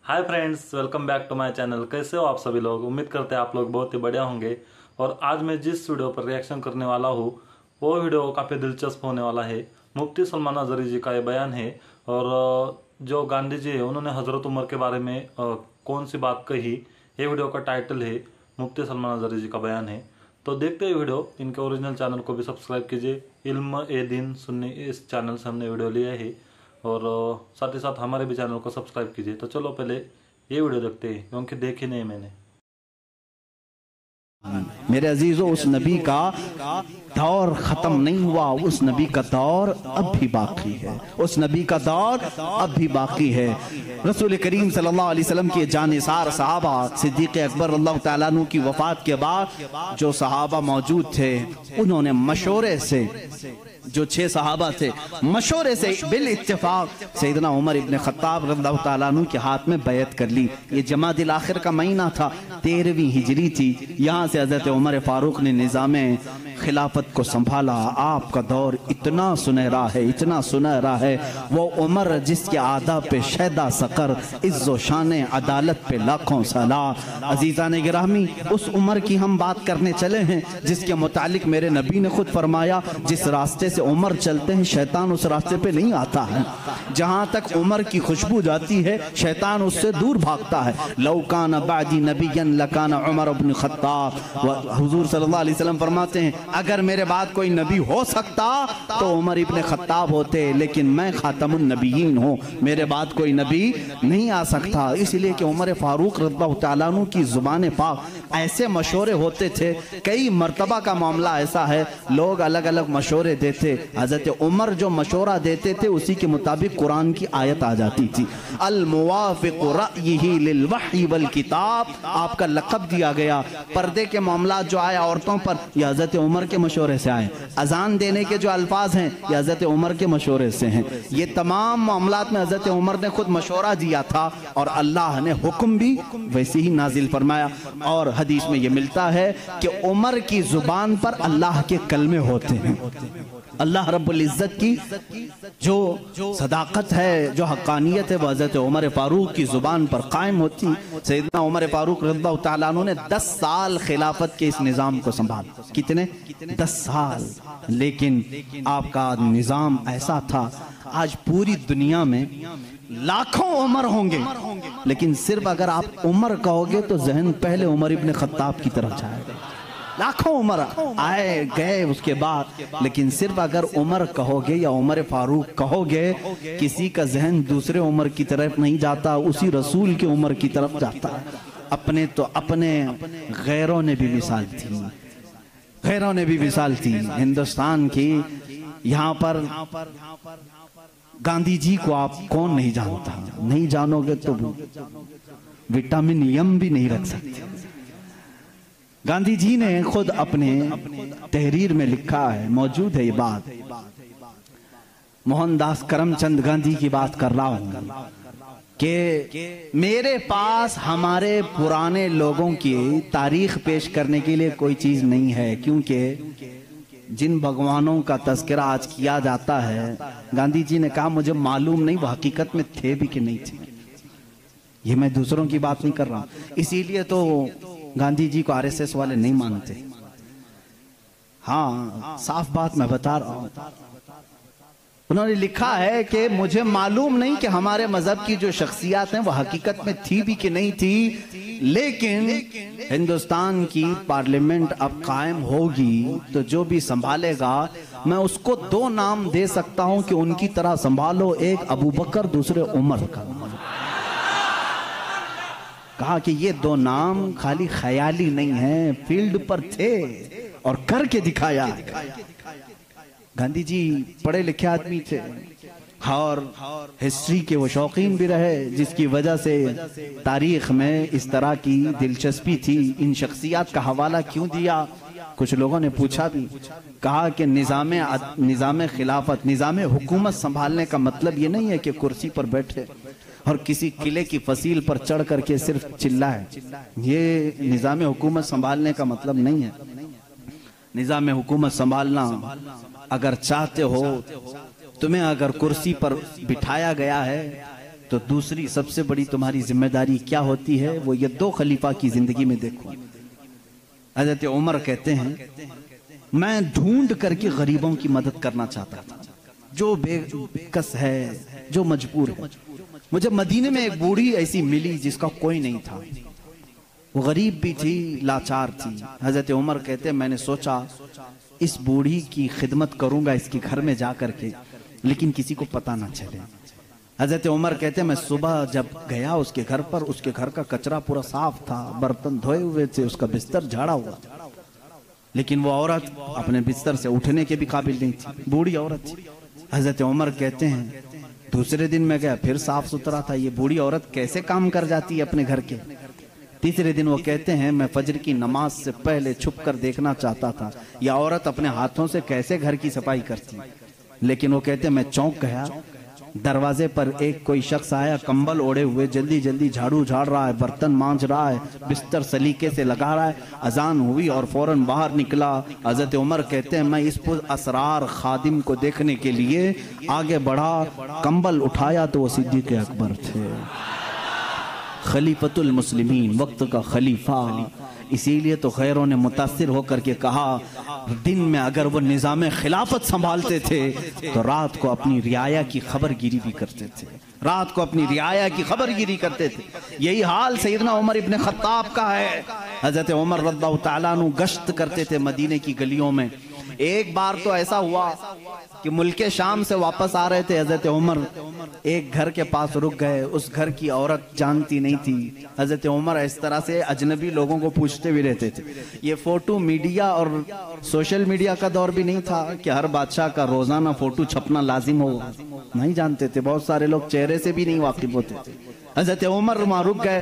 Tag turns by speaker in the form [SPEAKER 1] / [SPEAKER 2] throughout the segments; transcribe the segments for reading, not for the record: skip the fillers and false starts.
[SPEAKER 1] Hi friends, welcome back to my channel. कैसे हो आप सभी लोग? उम्मीद करते हैं आप लोग बहुत ही बढ़िया होंगे। और आज मैं जिस वीडियो पर रिएक्शन करने वाला हूँ वो वीडियो काफ़ी दिलचस्प होने वाला है। मुफ्ती सलमान अजहरी जी का ये बयान है। और जो गांधी जी है उन्होंने हज़रत उमर के बारे में कौन सी बात कही, ये वीडियो का टाइटल है मुफ्ती सलमान अजहरी जी का बयान है। तो देखते हैं वीडियो। इनके ओरिजिनल चैनल को भी सब्सक्राइब कीजिए। इल्म ए दिन सुन्नी इस चैनल से हमने वीडियो लिया है। और साथ ही साथ हमारे भी चैनल को सब्सक्राइब कीजिए। तो चलो पहले ये वीडियो देखते हैं क्योंकि देखी नहीं मैंने।
[SPEAKER 2] मेरे अजीजों, उस नबी का दौर खत्म नहीं हुआ, उस नबी का दौर अब भी बाकी है, उस नबी का दौर अब भी बाकी है। रसूल करीम सल्लल्लाहु अलैहि वसल्लम के जानिसार सहाबा सिद्दीक़ अकबर अल्लाह तआला अन्हु की वफात के बाद जो सहाबा मौजूद थे उन्होंने मशवरे से, जो 6 सहाबा थे, मशवरे से बिल इत्तेफाक सैयदना उमर इब्न खत्ताब रज़ियल्लाहु तआला अन्हु के हाथ में बैत कर ली। ये जमादिल आखिर का महीना था, 13वीं हिजरी थी। यहाँ से हज़रत उमर फारूक ने निज़ामे खिलाफत को संभाला। आपका दौर इतना सुनहरा है, इतना सुनहरा है। वो उमर जिसके आदाब पे शैदा सकर, इज्जो शान अदालत पे लाखों सलाम। अजीज़ान गिरामी, उस उमर की हम बात करने चले हैं जिसके मुतालिक मेरे नबी ने खुद फरमाया, जिस रास्ते से उमर चलते हैं शैतान उस रास्ते पे नहीं आता है। जहाँ तक उमर की खुशबू जाती है शैतान उससे दूर भागता है। लौकान बादी नबीयन लकान उमर इब्न खत्ताब। हुजूर सल्लल्लाहु अलैहि वसल्लम फरमाते हैं, अगर मेरे बाद कोई नबी हो सकता तो उमर इब्न खत्ताब होते, लेकिन मैं खातमुन नबीयीन हूँ, मेरे बाद कोई नबी नहीं आ सकता। इसलिए कि उमर फारूक रज़ियल्लाहु तआला अन्हु की ज़ुबान पाक ऐसे मशवरे होते थे। कई मर्तबा का मामला ऐसा है, लोग अलग अलग मशवरे देते, हज़रत उमर जो मशवरा देते थे उसी के मुताबिक कुरान की आयत आ जाती थी। अल मुवाफ़िक़ु रअयिही लिल वही वल किताब, आपका लक़ब दिया गया। पर्दे के मामला जो आए औरतों पर, यह हज़रत उमर के मशवरे से आए। अजान देने के जो अल्फाज हैं ये हज़रत उमर के मशवरे से हैं। ये तमाम मामलात में हज़रत उमर ने खुद मशवरा दिया था और अल्लाह ने हुक्म भी वैसे ही नाजिल फरमाया। और हदीस में ये मिलता है कि उमर की जुबान पर अल्लाह के कलमे होते हैं। अल्लाह रब्बुल इज़्ज़त की जो सदाकत है, जो हक़ानियत है, वह हज़रत उमर फारूक की ज़ुबान पर कायम होती। सैयदना उमर फारूक रज़ियल्लाहु तआला अन्हु ने 10 साल खिलाफत के इस निज़ाम को संभाला। कितने? 10 साल। लेकिन आपका निज़ाम ऐसा था, आज पूरी दुनिया में लाखों उमर होंगे, लेकिन सिर्फ अगर आप उमर कहोगे तो जहन पहले उमर इब्न खत्ताब की तरफ जाएगा। लाखों उमर आए गए उसके बाद, लेकिन सिर्फ अगर उमर कहोगे या उमर फारूक कहोगे, किसी का जहन दूसरे उमर की तरफ नहीं जाता, उसी रसूल के उमर की तरफ जाता है। अपने तो अपने, गैरों ने भी मिसाल थी, गैरों ने भी मिसाल थी हिंदुस्तान की। यहाँ पर गांधी जी को आप कौन नहीं जानता? नहीं जानोगे तो विटामिन यम भी नहीं रख सकते। गांधी जी ने खुद अपने तहरीर में लिखा है, मौजूद है ये बात। मोहनदास करमचंद गांधी की बात कर रहा हूं कि मेरे पास हमारे पुराने लोगों की तारीख पेश करने के लिए कोई चीज नहीं है, क्योंकि जिन भगवानों का तज़किरा आज किया जाता है, गांधी जी ने कहा मुझे मालूम नहीं वो हकीकत में थे भी कि नहीं थे। ये मैं दूसरों की बात नहीं कर रहा हूं। इसीलिए तो गांधी जी को आरएसएस वाले नहीं मानते। हाँ, साफ बात मैं बता रहा हूं। उन्होंने लिखा है कि मुझे मालूम नहीं कि हमारे मजहब की जो शख्सियत हैं वो हकीकत में थी भी कि नहीं थी, लेकिन हिंदुस्तान की पार्लियामेंट अब कायम होगी तो जो भी संभालेगा मैं उसको 2 नाम दे सकता हूं कि उनकी तरह संभालो, एक अबू बकर, दूसरे उमर का। कहा कि ये 2 नाम खाली ख्याली नहीं है, फील्ड पर थे और करके दिखाया। गांधी जी पढ़े लिखे आदमी थे और हिस्ट्री के वो शौकीन भी रहे, जिसकी वजह से तारीख में इस तरह की दिलचस्पी थी। इन शख्सियत का हवाला क्यों दिया? कुछ लोगों ने पूछा भी, कहा कि निज़ाम खिलाफत, निज़ाम हुकूमत संभालने का मतलब ये नहीं है कि कुर्सी पर बैठे और किसी किले की फसील पर चढ़ करके सिर्फ चिल्लाए। ये निज़ाम हुकूमत संभालने का मतलब नहीं है। निज़ाम हुकूमत संभालना अगर चाहते हो, तुम्हें अगर कुर्सी पर बिठाया गया है तो दूसरी सबसे बड़ी तुम्हारी जिम्मेदारी क्या होती है, वो ये 2 खलीफा की जिंदगी में देखो। हजरत उमर कहते हैं मैं ढूंढ करके गरीबों की मदद करना चाहता था, जो बेकस है, जो मजबूर है। मुझे मदीने में एक बूढ़ी ऐसी मिली जिसका कोई नहीं था, वो गरीब भी थी, लाचार थी। हजरत उमर कहते हैं मैंने सोचा इस बूढ़ी की खिदमत करूंगा इसके घर में जा करके, लेकिन किसी को पता ना चले। हजरत उमर कहते हैं मैं सुबह जब गया उसके घर पर, उसके घर का कचरा पूरा साफ था, बर्तन धोए हुए थे, उसका बिस्तर झाड़ा हुआ, लेकिन वो औरत अपने बिस्तर से उठने के भी काबिल नहीं थी, बूढ़ी औरत थी। हजरत उमर कहते हैं दूसरे दिन मैं गया, फिर साफ सुथरा था, ये बूढ़ी औरत कैसे काम कर जाती है अपने घर के। तीसरे दिन वो कहते हैं मैं फजर की नमाज से पहले छुप कर देखना चाहता था यह औरत अपने हाथों से कैसे घर की सफाई करती, लेकिन वो कहते हैं मैं चौंक गया। दरवाजे पर एक कोई शख्स आया, कंबल ओढ़े हुए, जल्दी जल्दी झाड़ू झाड़ रहा है, बर्तन मांज रहा है, बिस्तर सलीके से लगा रहा है। अजान हुई और फौरन बाहर निकला। हजरत उमर कहते हैं मैं इस पुर असरार खादिम को देखने के लिए आगे बढ़ा, कंबल उठाया तो वो सिद्दीक़ अकबर थे, खलीफतुल मुस्लिमीन, वक्त का खलीफा। इसीलिए तो खैरों ने मुतासिर होकर के कहा दिन में अगर वो निज़ाम खिलाफत संभालते थे तो रात को अपनी रियाया की खबरगिरी भी करते थे, रात को अपनी रियाया की खबरगिरी करते थे। यही हाल सैयदना उमर इब्न खत्ताब का है। हजरत उमर रज़ियल्लाहु ताला अन्हु गश्त करते थे मदीने की गलियों में। एक बार तो ऐसा हुआ कि मुल्के शाम से वापस आ रहे थे, हजरत उमर एक घर के पास रुक गए। उस घर की औरत जानती नहीं थी। हजरत उमर इस तरह से अजनबी लोगों को पूछते भी रहते थे। ये फोटो मीडिया और सोशल मीडिया का दौर भी नहीं था कि हर बादशाह का रोजाना फोटो छपना लाजिम हो, नहीं जानते थे। बहुत सारे लोग चेहरे से भी नहीं वाकिफ होते थे। हजरत उमर वहां रुक गए,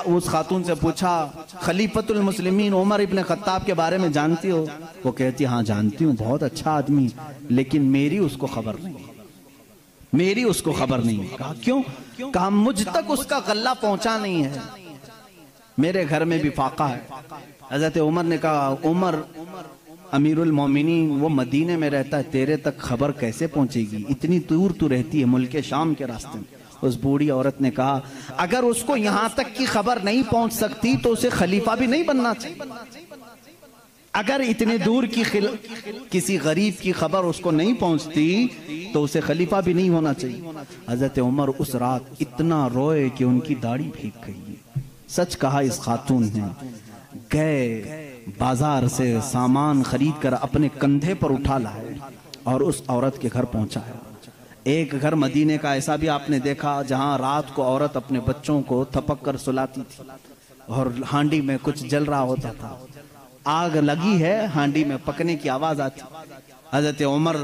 [SPEAKER 2] उस खातून से पूछा खलीफतुल मुस्लिमीन उमर इब्न खत्ताब के बारे में जानती हो? वो कहती हाँ जानती हूँ, बहुत अच्छा आदमी, लेकिन मेरी उसको खबर नहीं, मेरी उसको खबर नहीं। कहा क्यों? कहा मुझ तक उसका गल्ला पहुंचा नहीं है, मेरे घर में भी फाका है। हजरत उमर ने कहा उमर अमीरुल मोमिनीन वो मदीने में रहता है, तेरे तक खबर कैसे पहुंचेगी? इतनी दूर तू रहती है, मुल्के शाम के रास्ते में। उस बूढ़ी औरत ने कहा अगर उसको यहां तक की खबर नहीं पहुंच सकती तो उसे खलीफा भी नहीं बनना चाहिए। अगर इतने दूर की किसी गरीब की खबर उसको नहीं पहुंचती तो उसे खलीफा भी नहीं होना चाहिए। हजरत उमर उस रात इतना रोए कि उनकी दाढ़ी भीग गई। सच कहा इस खातून ने। गए बाजार से सामान खरीद कर अपने कंधे पर उठा लाए और उस औरत के घर पहुंचाया। एक घर मदीने का ऐसा भी आपने देखा जहां रात को औरत अपने बच्चों को थपक कर सुलाती थी और हांडी में कुछ जल रहा होता था। आग लगी है, हांडी में पकने की आवाज आती। हजरत उमर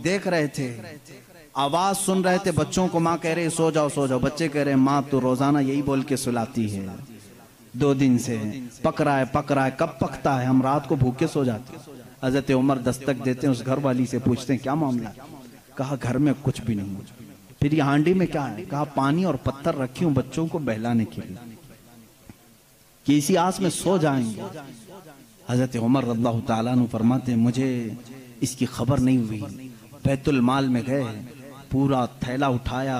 [SPEAKER 2] देख रहे थे, आवाज सुन रहे थे, बच्चों को माँ कह रही सो जाओ सो जाओ, बच्चे कह रहे माँ तो रोजाना यही बोल के सुलाती है, 2 दिन से पक रहा है, कब पकता है, हम रात को भूखे सो जाते। हजरत उमर दस्तक देते हैं, उस घर वाली से पूछते हैं क्या मामला है? कहा घर में कुछ भी नहीं। फिर ये हांडी में क्या है? कहा पानी और पत्थर रखी हूं बच्चों को बहलाने के लिए, कि इसी आस में सो जाएंगे। हजरत उमर रज़ियल्लाहु ताला अन्हु फरमाते हैं मुझे इसकी खबर नहीं हुई। बैतुल माल में गए, पूरा थैला उठाया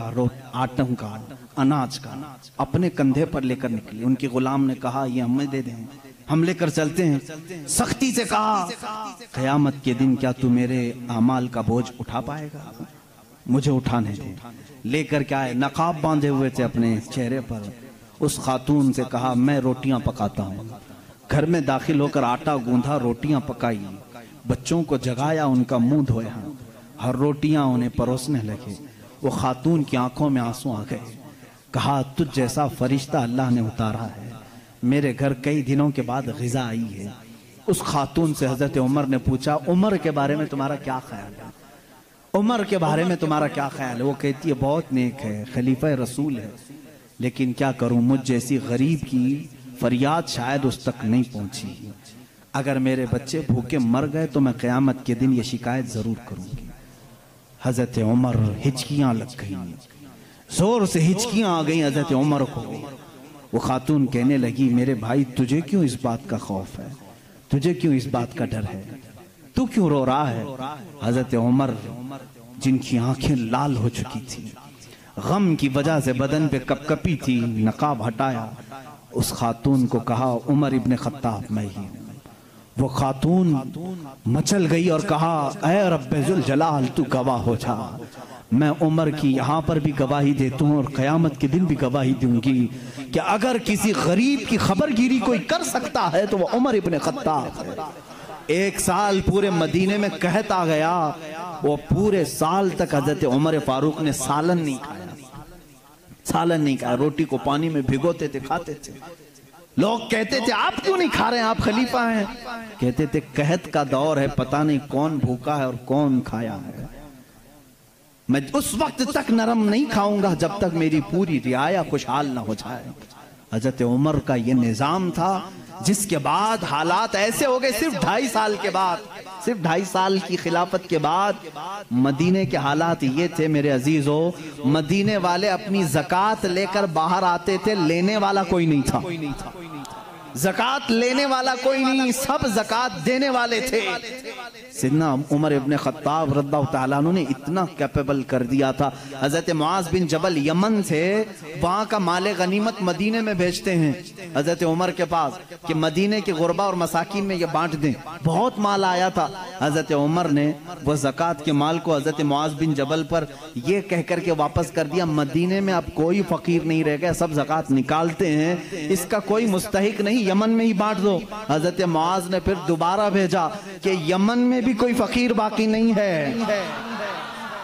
[SPEAKER 2] आटम का, अनाज का, अपने कंधे पर लेकर निकले। उनके गुलाम ने कहा ये हमें दे दें, हम लेकर चलते हैं। सख्ती से कहा क़यामत के दिन क्या तू मेरे अमाल का बोझ उठा पाएगा? मुझे उठाने दे। लेकर क्या है, नकाब बांधे हुए थे अपने चेहरे पर। उस खातून से कहा मैं रोटियां पकाता हूँ। घर में दाखिल होकर आटा गूंधा, रोटियां पकाई, बच्चों को जगाया, उनका मुंह धोया, हर रोटियां उन्हें परोसने लगे। वो खातून की आंखों में आंसू आ गए। कहा तुझ जैसा फरिश्ता अल्लाह ने उतारा है, मेरे घर कई दिनों के बाद ग़िज़ा आई है। उस खातून से हजरत उमर ने पूछा उमर के बारे में तुम्हारा क्या ख्याल है? उमर के बारे में तुम्हारा क्या ख्याल है? वो कहती है बहुत नेक है, खलीफा रसूल है, लेकिन क्या करूं, मुझ जैसी गरीब की फरियाद शायद उस तक नहीं पहुंची। अगर मेरे बच्चे भूखे मर गए तो मैं क़यामत के दिन ये शिकायत जरूर करूंगी। हजरत उमर हिचकियां लग गई, जोर से हिचकियां आ गई हजरत उमर को। वो खातून कहने लगी मेरे भाई तुझे क्यों इस बात का खौफ है, तुझे क्यों इस बात का डर है, तू क्यों रो रहा है? हजरत उमर जिनकी आंखें लाल हो चुकी थी, गम की वजह से बदन पे कपकपी थी, नकाब हटाया, उस खातून को कहा उमर इब्ने खत्ताब मैं ही हूं। वो खातून मचल गई और कहा ऐ रब्बे जुल जलाल तू गवाह हो जा, मैं उमर की यहाँ पर भी गवाही देता हूँ और क़यामत के दिन भी गवाही दूंगी कि अगर किसी गरीब की खबरगिरी कोई कर सकता है तो वो उमर इब्ने खत्ताब है। 1 साल पूरे मदीने में कहत आ गया, वो पूरे साल तक हजरत उमर फारूक ने सालन नहीं खाया, सालन नहीं खाया, रोटी को पानी में भिगोते थे खाते थे। लोग कहते थे आप क्यों नहीं खा रहे हैं, आप खलीफा हैं? कहते थे कहत का दौर है, पता नहीं कौन भूखा है और कौन खाया है, मैं उस वक्त तक नरम नहीं खाऊंगा जब तक मेरी पूरी रियाया खुशहाल ना हो जाए। हजरत उमर का ये निजाम था, जिसके बाद हालात ऐसे हो गए, सिर्फ 2.5 साल के बाद, सिर्फ 2.5 साल की खिलाफत के बाद मदीने के हालात ये थे मेरे अजीजों, मदीने वाले अपनी ज़कात लेकर बाहर आते थे, लेने वाला कोई नहीं था, ज़कात लेने वाला कोई नहीं, सब ज़कात देने वाले थे। सिद्दीना उमर इब्ने खत्ताब रज़ियल्लाहु तआला अन्हु ने इतना कैपेबल कर दिया था। हज़रत मुआज़ बिन जबल यमन से वहाँ का माले गनीमत मदीने में भेजते हैं हज़रत उमर के पास कि मदीने के गुरबा और मसाकिन में ये बांट दें। बहुत माल आया था, हज़रत उमर ने वो ज़कात के माल को हज़रत मुआज़ बिन जबल पर ये कह कर के वापस कर दिया, मदीने में अब कोई फ़कीर नहीं रह गया, सब ज़कात निकालते हैं, इसका कोई मुस्तहिक नहीं, यमन में ही बांट दो। हज़रत मुआज़ ने फिर दोबारा भेजा कि यमन में भी कोई फकीर बाकी नहीं है,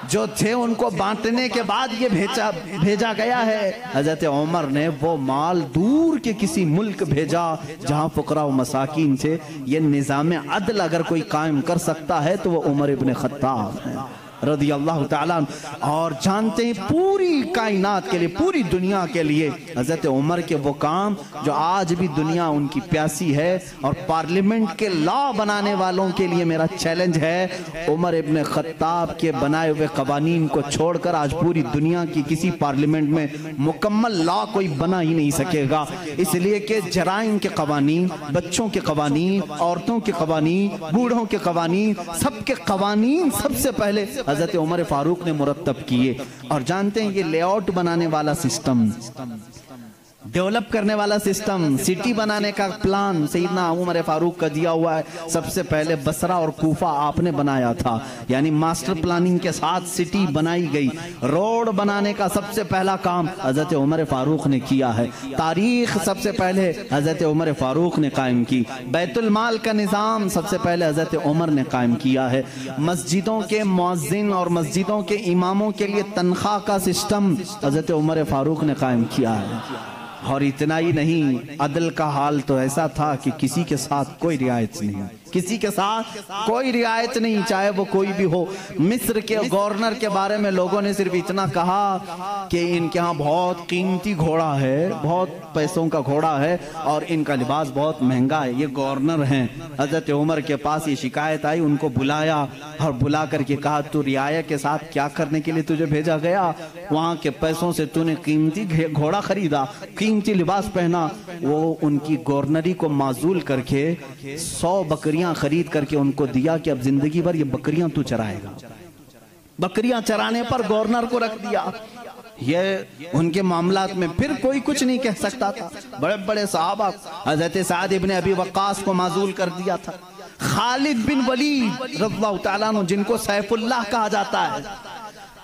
[SPEAKER 2] जो थे उनको बांटने के बाद ये भेजा गया है। हजरत उमर ने वो माल दूर के किसी मुल्क भेजा जहां फुकरा व मसाकीन थे। ये निज़ाम अदल अगर कोई कायम कर सकता है तो वो उमर इब्ने खत्ताब है रज़ियल्लाहु ताला। और जानते हैं पूरी कायनात के लिए, पूरी दुनिया के लिए हज़रत उमर के वो काम जो आज भी दुनिया उनकी प्यासी है। और पार्लियामेंट के लॉ बनाने वालों के लिए मेरा चैलेंज है, उमर इब्ने खत्ताब के बनाए हुए कवानीन को छोड़कर आज पूरी दुनिया की किसी पार्लियामेंट में मुकम्मल लॉ कोई बना ही नहीं सकेगा। इसलिए कि जराइम के कवानीन, बच्चों के कवानीन, औरतों के कवानीन, बूढ़ों के कवानीन, सबके कवानीन सबसे पहले हज़रत उमर फारूक ने मुरत्तब किए। और जानते हैं ये लेआउट बनाने वाला सिस्टम, डेवलप करने वाला सिस्टम, सिटी बनाने का प्लान सैयदना उमर फारूक का दिया हुआ है। सबसे पहले बसरा और कूफा आपने बनाया था, यानी मास्टर प्लानिंग के साथ सिटी बनाई गई। रोड बनाने का सबसे पहला काम हजरत उमर फारूक ने किया है। तारीख सबसे पहले हजरत उमर फारूक ने कायम की। बैतुल माल का निज़ाम सबसे पहले हजरत उमर ने कायम किया है। मस्जिदों के मुअज्जिन और मस्जिदों के इमामों के लिए तनख्वाह का सिस्टम हजरत उमर फारूक ने कायम किया है। और इतना ही नहीं, अदल का हाल तो ऐसा था कि किसी के साथ कोई रियायत नहीं, किसी के साथ कोई रियायत नहीं, चाहे वो कोई भी हो। मिस्र के गवर्नर के बारे में लोगों ने सिर्फ इतना कहा कि इनके यहाँ बहुत कीमती घोड़ा है, बहुत पैसों का घोड़ा है और इनका लिबास बहुत महंगा है। ये गवर्नर हैं। हजरत उमर के पास ये शिकायत आई, उनको बुलाया और बुला करके कहा तू रियाया के साथ क्या करने के लिए तुझे भेजा गया? वहाँ के पैसों से तूने कीमती घोड़ा खरीदा, कीमती लिबास पहना। वो उनकी गवर्नरी को माजूल करके 100 बकरियां खरीद करके उनको दिया कि अब जिंदगी भर ये बकरियां तू चराएगा। बकरियां चराने पर गवर्नर को रख दिया। ये उनके मामलात में फिर कोई कुछ नहीं कह सकता था। बड़े बड़े सहाबा, हजरत साद इब्ने अबी वक्कास को माजूल कर दिया था। खालिद बिन वलीद रज़ियल्लाहु ताला अन्हु, जिनको सैफुल्लाह कहा जाता है,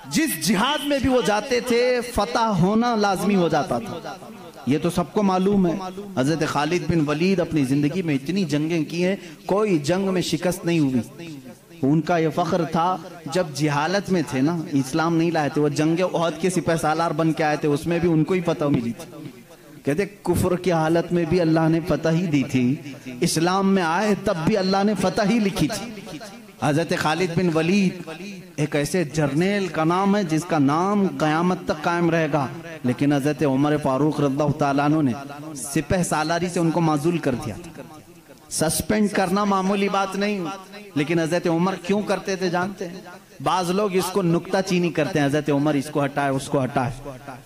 [SPEAKER 2] जिस जिहाद में भी वो जाते थे फतह होना लाजमी हो जाता था। ये तो सबको मालूम है। हजरत खालिद बिन वलीद अपनी जिंदगी में इतनी जंगें की हैं, कोई जंग में शिकस्त नहीं हुई। उनका ये फख्र था, जब जिहालत में थे ना, इस्लाम नहीं लाए थे, वो जंगे उहद के सिपह सालार बन के आए थे, उसमें भी उनको ही फतह मिली थी। कहते कुफ्र की हालत में भी अल्लाह ने फतह ही दी थी, इस्लाम में आए तब भी अल्लाह ने फतह ही लिखी थी। हजरत खालिद बिन वलीद एक ऐसे जर्नेल का नाम है जिसका नाम कयामत तक कायम रहेगा। लेकिन हजरत उमर फारूक रज़ियल्लाहु ताला अन्हु ने सिपह सालारी से उनको माजूल कर दिया था। सस्पेंड करना मामूली बात नहीं, लेकिन हजरत उमर क्यों करते थे जानते हैं? बाज लोग इसको नुक्ताचीनी करते हैं, हजरत उमर इसको हटाए उसको हटाए।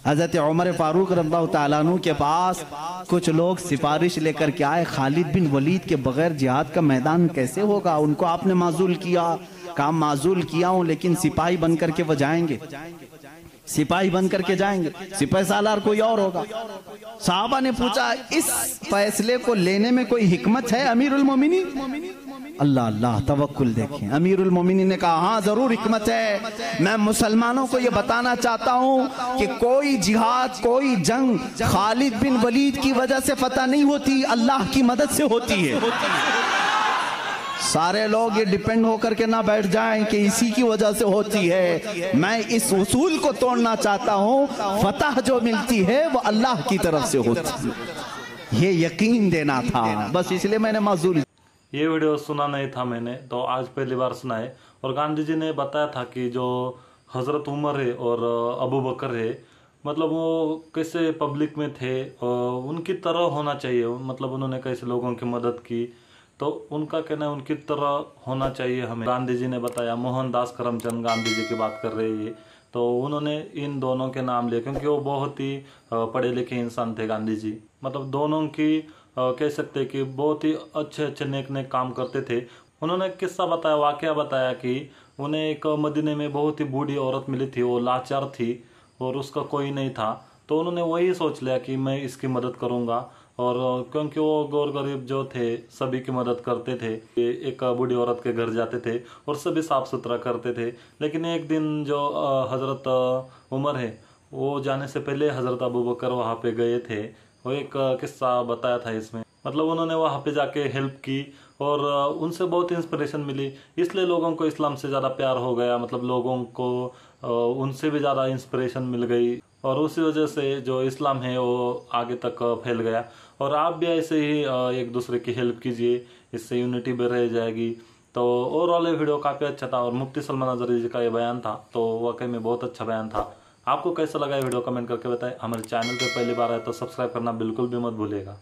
[SPEAKER 2] हजरत उमर फारूक रज़ियल्लाहु ताला अन्हु के पास कुछ लोग सिफारिश लेकर के आए, खालिद बिन वलीद के बगैर जिहाद का मैदान कैसे होगा? उनको आपने माजूल किया, काम माजूल किया हूं, लेकिन सिपाही बन करके वो जाएंगे। सिपाही बन करके जाएंगे, सिपाही सालार कोई और होगा। साहबा ने पूछा इस फैसले को लेने में कोई हिकमत है अमीरुल मोमिनीन? अल्लाह अल्लाह, तवक्कुल देखें। अमीरुल मोमिनीन ने कहा हाँ जरूर हिकमत है। मैं मुसलमानों को यह बताना चाहता हूं कि कोई जिहाद, कोई जंग खालिद बिन वलीद की वजह से फतह नहीं होती, अल्लाह की मदद से होती है। सारे लोग ये डिपेंड होकर के ना बैठ जाएं कि इसी की वजह से होती है। मैं इस उसूल को तोड़ना चाहता हूं, फतह जो मिलती है वो अल्लाह की तरफ से होती है। ये यकीन देना था, बस इसलिए मैंने माजूर।
[SPEAKER 1] ये वीडियो सुना नहीं था मैंने, तो आज पहली बार सुना है। और गांधी जी ने बताया था कि जो हजरत उमर है और अबू बकर है, मतलब वो कैसे पब्लिक में थे, उनकी तरह होना चाहिए। मतलब उन्होंने कैसे लोगों की मदद की, तो उनका कहना है उनकी तरह होना चाहिए हमें। गांधी जी ने बताया, मोहनदास करमचंद गांधी जी की बात कर रहे हैं, तो उन्होंने इन दोनों के नाम लिए क्योंकि वो बहुत ही पढ़े लिखे इंसान थे गांधी जी। मतलब दोनों की कह सकते हैं कि बहुत ही अच्छे अच्छे नेक नेक काम करते थे। उन्होंने एक किस्सा बताया, वाकया बताया कि उन्हें एक मदीने में बहुत ही बूढ़ी औरत मिली थी, वो लाचार थी और उसका कोई नहीं था। तो उन्होंने वही सोच लिया कि मैं इसकी मदद करूंगा। और क्योंकि वो गौर गरीब जो थे सभी की मदद करते थे, एक बूढ़ी औरत के घर जाते थे और सभी साफ सुथरा करते थे। लेकिन एक दिन जो हजरत उमर है, वो जाने से पहले हजरत अबू बकर वहाँ पे गए थे। वो एक किस्सा बताया था इसमें। मतलब उन्होंने वहाँ पे जाके हेल्प की और उनसे बहुत इंस्पिरेशन मिली, इसलिए लोगों को इस्लाम से ज़्यादा प्यार हो गया। मतलब लोगों को उनसे भी ज़्यादा इंस्पिरेशन मिल गई और उसी वजह से जो इस्लाम है वो आगे तक फैल गया। और आप भी ऐसे ही एक दूसरे की हेल्प कीजिए, इससे यूनिटी भी रह जाएगी। तो ओवरऑल ये वीडियो काफ़ी अच्छा था और मुफ्ती सलमान अजहरी जी का ये बयान था, तो वाकई में बहुत अच्छा बयान था। आपको कैसा लगा ये वीडियो कमेंट करके बताएं। हमारे चैनल पे पहली बार आए तो सब्सक्राइब करना बिल्कुल भी मत भूलिएगा।